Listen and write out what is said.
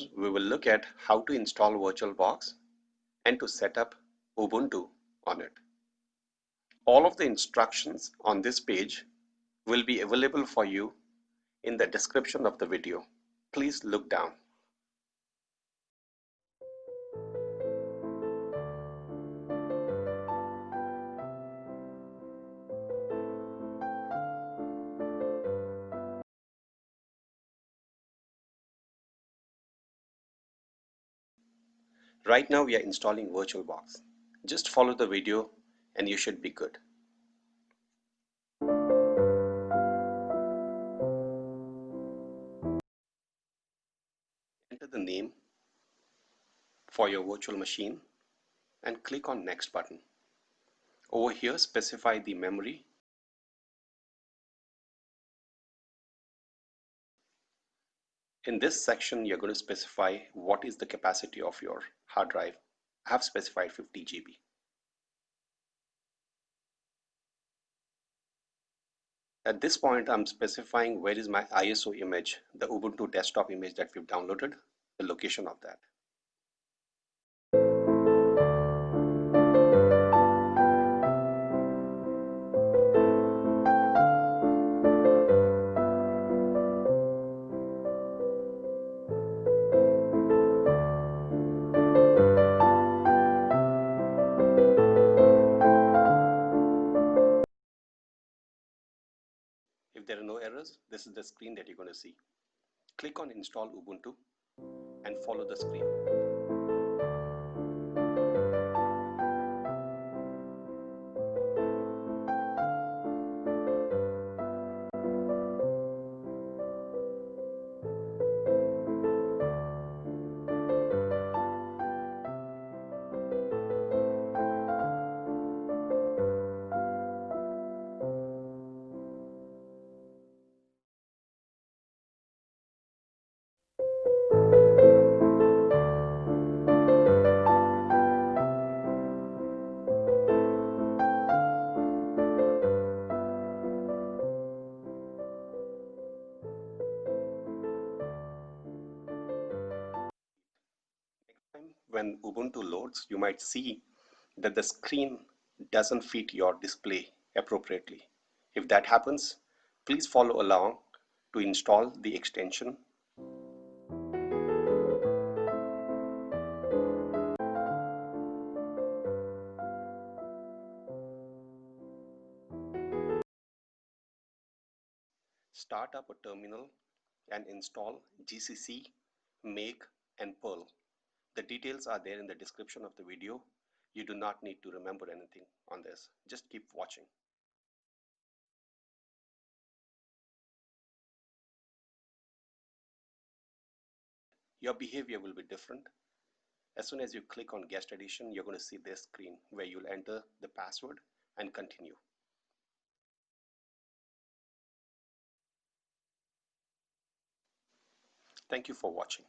sessions, we will look at how to install VirtualBox and to set up Ubuntu on it. All of the instructions on this page will be available for you in the description of the video. Please look down. Right now we are installing VirtualBox. Just follow the video and you should be good. Enter the name for your virtual machine and click on Next button. Over here, specify the memory. In this section, you're going to specify what is the capacity of your hard drive. I have specified 50 GB. At this point, I'm specifying where is my ISO image, the Ubuntu desktop image that we've downloaded, the location of that. If there are no errors, this is the screen that you're going to see. Click on Install Ubuntu and follow the screen. When Ubuntu loads, you might see that the screen doesn't fit your display appropriately. If that happens, please follow along to install the extension. Start up a terminal and install GCC, make, and perl. The details are there in the description of the video. You do not need to remember anything on this. Just keep watching. Your behavior will be different. As soon as you click on Guest Edition, you're going to see this screen where you'll enter the password and continue. Thank you for watching.